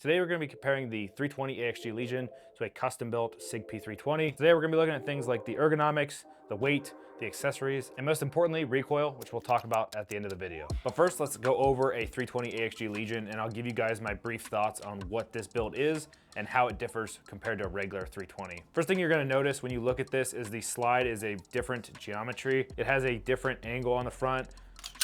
Today we're going to be comparing the 320 AXG Legion to a custom-built Sig P320. Today we're going to be looking at things like the ergonomics, the weight, the accessories, and most importantly, recoil, which we'll talk about at the end of the video. But first, let's go over a 320 AXG Legion, and I'll give you guys my brief thoughts on what this build is and how it differs compared to a regular 320. First thing you're going to notice when you look at this is the slide is a different geometry. It has a different angle on the front.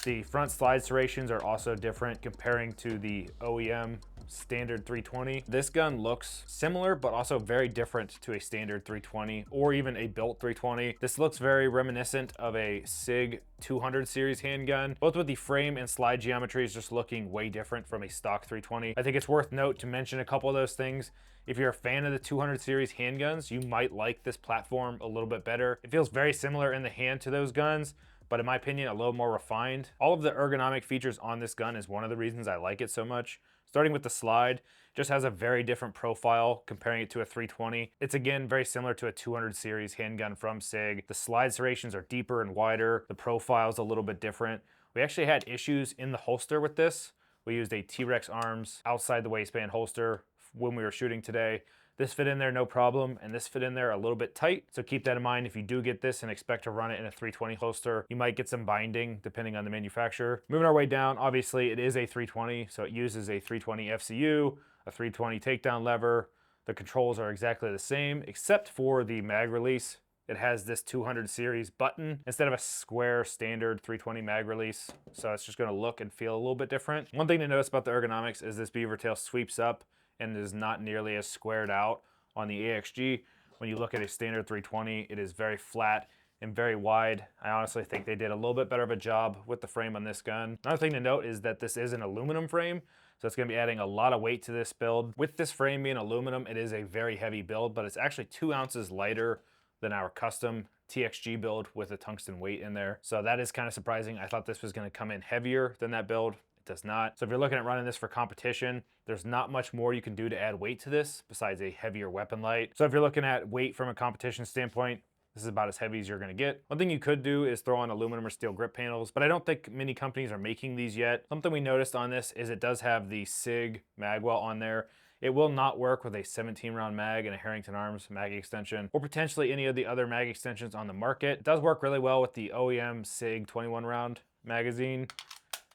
The front slide serrations are also different comparing to the OEM standard 320. This gun looks similar, but also very different to a standard 320 or even a built 320. This looks very reminiscent of a Sig 200 series handgun, both with the frame and slide geometries just looking way different from a stock 320. I think it's worth note to mention a couple of those things. If you're a fan of the 200 series handguns, you might like this platform a little bit better. It feels very similar in the hand to those guns, but in my opinion, a little more refined. All of the ergonomic features on this gun is one of the reasons I like it so much. Starting with the slide, just has a very different profile comparing it to a 320. It's again very similar to a 200 series handgun from Sig. The slide serrations are deeper and wider. The profile is a little bit different. We actually had issues in the holster with this. We used a T-Rex Arms outside the waistband holster when we were shooting today. This fit in there no problem, and this fit in there a little bit tight. So keep that in mind if you do get this and expect to run it in a 320 holster. You might get some binding depending on the manufacturer. Moving our way down, obviously it is a 320, so it uses a 320 FCU, a 320 takedown lever. The controls are exactly the same, except for the mag release. It has this 200 series button instead of a square standard 320 mag release. So it's just gonna look and feel a little bit different. One thing to notice about the ergonomics is this beaver tail sweeps up and is not nearly as squared out on the AXG. When you look at a standard 320, it is very flat and very wide. I honestly think they did a little bit better of a job with the frame on this gun. Another thing to note is that this is an aluminum frame, so it's gonna be adding a lot of weight to this build. With this frame being aluminum, it is a very heavy build, but it's actually 2 ounces lighter than our custom TXG build with a tungsten weight in there. So that is kind of surprising. I thought this was gonna come in heavier than that build. Does not. So if you're looking at running this for competition, there's not much more you can do to add weight to this besides a heavier weapon light. So if you're looking at weight from a competition standpoint, this is about as heavy as you're gonna get. One thing you could do is throw on aluminum or steel grip panels, but I don't think many companies are making these yet. Something we noticed on this is it does have the Sig magwell on there. It will not work with a 17 round mag and a Herrington Arms mag extension, or potentially any of the other mag extensions on the market. It does work really well with the OEM Sig 21 round magazine.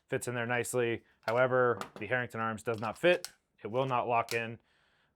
Fits in there nicely. However, the Herrington Arms does not fit. It will not lock in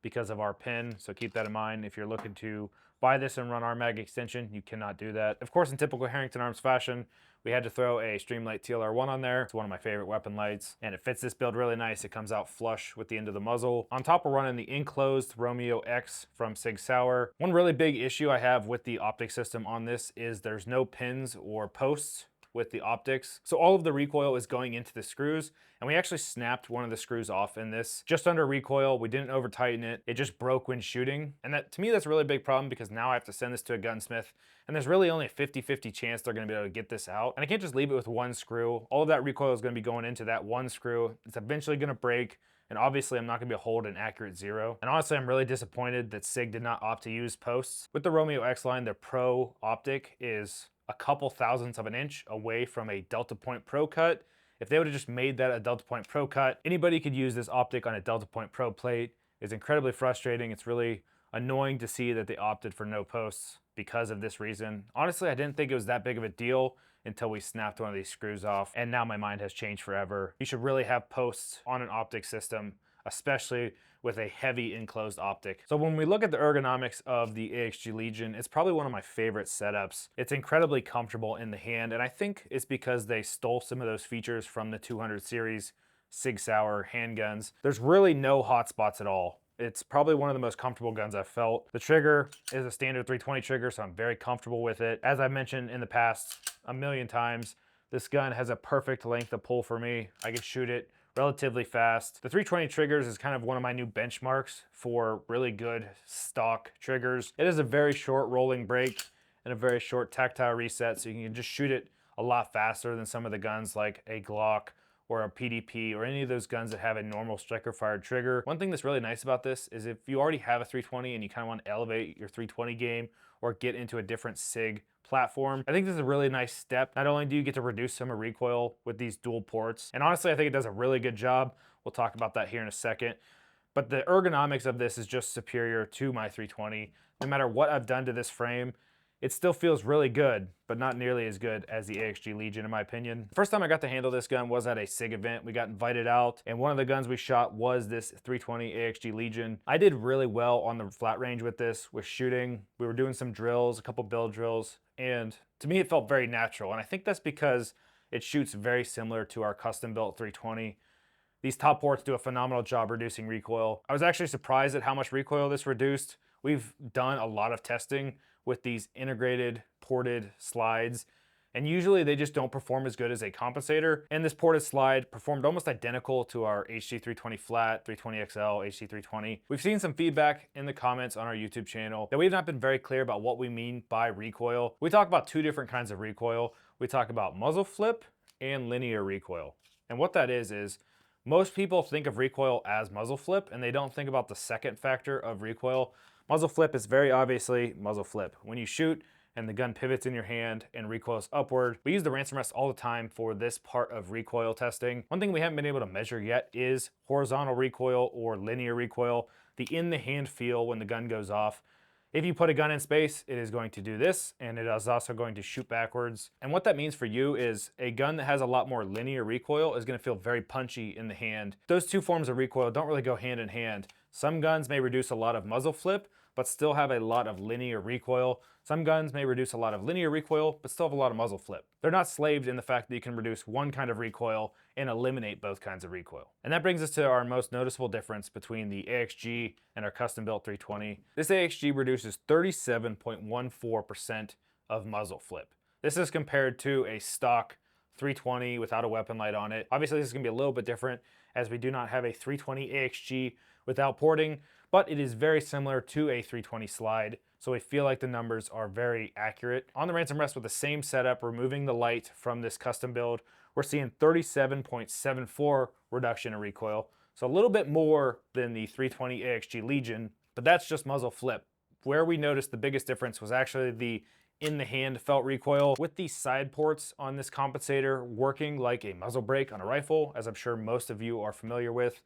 because of our pin, so keep that in mind. If you're looking to buy this and run our mag extension, you cannot do that. Of course, in typical Herrington Arms fashion, we had to throw a Streamlight TLR1 on there. It's one of my favorite weapon lights, and it fits this build really nice. It comes out flush with the end of the muzzle. On top, we're running the enclosed Romeo X from Sig Sauer. One really big issue I have with the optic system on this is there's no pins or posts with the optics. So all of the recoil is going into the screws, and we actually snapped one of the screws off in this. Just under recoil, we didn't over tighten it. It just broke when shooting. And that, to me, that's a really big problem because now I have to send this to a gunsmith, and there's really only a 50-50 chance they're gonna be able to get this out. And I can't just leave it with one screw. All of that recoil is gonna be going into that one screw. It's eventually gonna break, and obviously I'm not gonna be able to hold an accurate zero. And honestly, I'm really disappointed that Sig did not opt to use posts. With the Romeo X line, their Pro optic is a couple thousandths of an inch away from a Delta Point Pro cut. If they would have just made that a Delta Point Pro cut, anybody could use this optic on a Delta Point Pro plate. It's incredibly frustrating. It's really annoying to see that they opted for no posts because of this reason. Honestly, I didn't think it was that big of a deal until we snapped one of these screws off, and now my mind has changed forever. You should really have posts on an optic system, especially with a heavy enclosed optic. So when we look at the ergonomics of the AXG Legion, it's probably one of my favorite setups. It's incredibly comfortable in the hand, and I think it's because they stole some of those features from the 200 series Sig Sauer handguns. There's really no hot spots at all. It's probably one of the most comfortable guns I've felt. The trigger is a standard 320 trigger, so I'm very comfortable with it. As I mentioned in the past a million times, this gun has a perfect length of pull for me. I can shoot it relatively fast. The 320 triggers is kind of one of my new benchmarks for really good stock triggers. It is a very short rolling break and a very short tactile reset, so you can just shoot it a lot faster than some of the guns like a Glock or a PDP or any of those guns that have a normal striker fired trigger. One thing that's really nice about this is if you already have a 320 and you kind of want to elevate your 320 game or get into a different Sig platform, I think this is a really nice step. Not only do you get to reduce some of recoil with these dual ports, and honestly, I think it does a really good job. We'll talk about that here in a second. But the ergonomics of this is just superior to my 320. No matter what I've done to this frame, it still feels really good, but not nearly as good as the AXG Legion in my opinion. The first time I got to handle this gun was at a SIG event. We got invited out, and one of the guns we shot was this 320 AXG Legion. I did really well on the flat range with this, with shooting. We were doing some drills, a couple build drills, and to me it felt very natural. And I think that's because it shoots very similar to our custom built 320. These top ports do a phenomenal job reducing recoil. I was actually surprised at how much recoil this reduced. We've done a lot of testing with these integrated ported slides, and usually they just don't perform as good as a compensator. And this ported slide performed almost identical to our HG320 flat, 320XL, HG320. We've seen some feedback in the comments on our YouTube channel that we've not been very clear about what we mean by recoil. We talk about two different kinds of recoil. We talk about muzzle flip and linear recoil. And what that is most people think of recoil as muzzle flip, and they don't think about the second factor of recoil. Muzzle flip is very obviously muzzle flip. When you shoot and the gun pivots in your hand and recoils upward. We use the ransom rest all the time for this part of recoil testing. One thing we haven't been able to measure yet is horizontal recoil or linear recoil, the in the hand feel when the gun goes off. If you put a gun in space, it is going to do this, and it is also going to shoot backwards. And what that means for you is a gun that has a lot more linear recoil is going to feel very punchy in the hand. Those two forms of recoil don't really go hand in hand. Some guns may reduce a lot of muzzle flip, but still have a lot of linear recoil. Some guns may reduce a lot of linear recoil, but still have a lot of muzzle flip. They're not slaved in the fact that you can reduce one kind of recoil and eliminate both kinds of recoil. And that brings us to our most noticeable difference between the AXG and our custom-built 320. This AXG reduces 37.14% of muzzle flip. This is compared to a stock 320 without a weapon light on it. Obviously, this is gonna be a little bit different as we do not have a 320 AXG without porting, but it is very similar to a 320 slide, so I feel like the numbers are very accurate. On the ransom rest with the same setup, removing the light from this custom build, we're seeing 37.74 reduction in recoil, so a little bit more than the 320 AXG Legion, but that's just muzzle flip. Where we noticed the biggest difference was actually the in the hand felt recoil. With these side ports on this compensator working like a muzzle brake on a rifle, as I'm sure most of you are familiar with,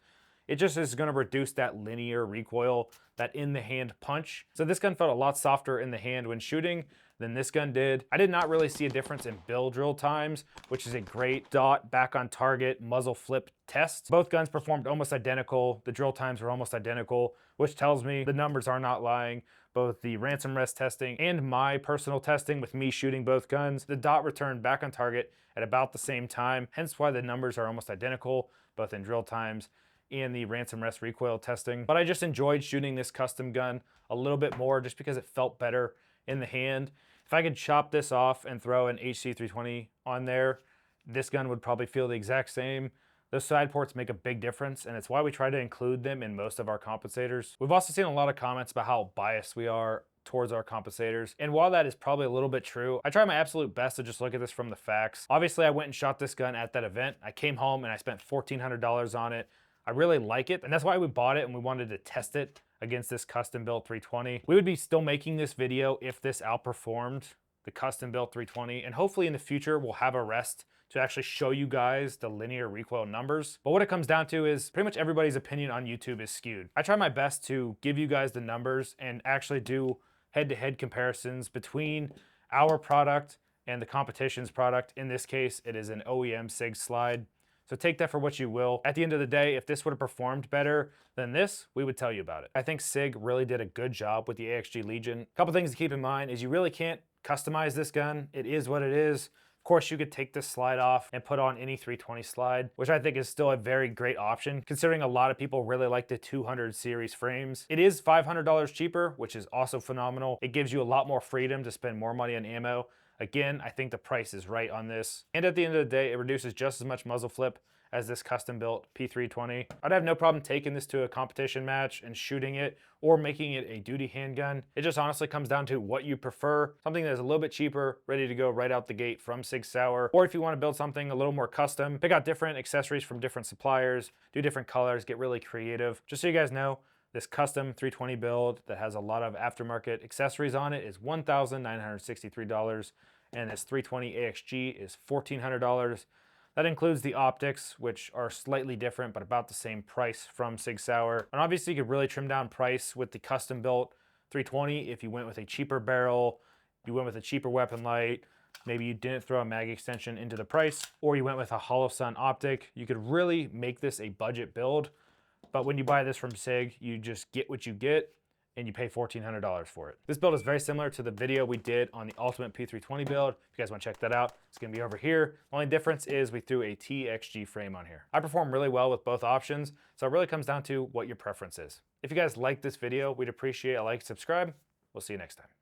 it just is going to reduce that linear recoil, that in the hand punch. So this gun felt a lot softer in the hand when shooting than this gun did. I did not really see a difference in bill drill times, which is a great dot back on target muzzle flip test. Both guns performed almost identical. The drill times were almost identical, which tells me the numbers are not lying. Both the ransom rest testing and my personal testing with me shooting both guns, the dot returned back on target at about the same time, hence why the numbers are almost identical, both in drill times and the ransom rest recoil testing. But I just enjoyed shooting this custom gun a little bit more just because it felt better in the hand. If I could chop this off and throw an HC320 on there, this gun would probably feel the exact same. Those side ports make a big difference, and it's why we try to include them in most of our compensators. We've also seen a lot of comments about how biased we are towards our compensators, and while that is probably a little bit true, I try my absolute best to just look at this from the facts. Obviously, I went and shot this gun at that event. I came home and I spent $1,400 on it. I really like it, and that's why we bought it, and we wanted to test it against this custom-built 320. We would be still making this video if this outperformed the custom-built 320, and hopefully in the future we'll have a rest to actually show you guys the linear recoil numbers. But what it comes down to is pretty much everybody's opinion on YouTube is skewed. I try my best to give you guys the numbers and actually do head-to-head comparisons between our product and the competition's product. In this case, it is an OEM SIG slide. So take that for what you will. At the end of the day, if this would have performed better than this, we would tell you about it. I think SIG really did a good job with the AXG Legion. A couple things to keep in mind is you really can't customize this gun. It is what it is. Of course, you could take this slide off and put on any 320 slide, which I think is still a very great option, considering a lot of people really like the 200 series frames. It is $500 cheaper, which is also phenomenal. It gives you a lot more freedom to spend more money on ammo. Again, I think the price is right on this. And at the end of the day, it reduces just as much muzzle flip as this custom-built P320. I'd have no problem taking this to a competition match and shooting it or making it a duty handgun. It just honestly comes down to what you prefer. Something that is a little bit cheaper, ready to go right out the gate from Sig Sauer. Or if you want to build something a little more custom, pick out different accessories from different suppliers, do different colors, get really creative. Just so you guys know, this custom 320 build that has a lot of aftermarket accessories on it is $1,963, and this 320 AXG is $1,400. That includes the optics, which are slightly different, but about the same price from Sig Sauer. And obviously you could really trim down price with the custom built 320 if you went with a cheaper barrel, you went with a cheaper weapon light, maybe you didn't throw a mag extension into the price, or you went with a hollow sun optic. You could really make this a budget build, but when you buy this from Sig, you just get what you get and you pay $1,400 for it. This build is very similar to the video we did on the Ultimate P320 build. If you guys want to check that out, it's going to be over here. The only difference is we threw a TXG frame on here. I perform really well with both options, so it really comes down to what your preference is. If you guys like this video, we'd appreciate a like, subscribe. We'll see you next time.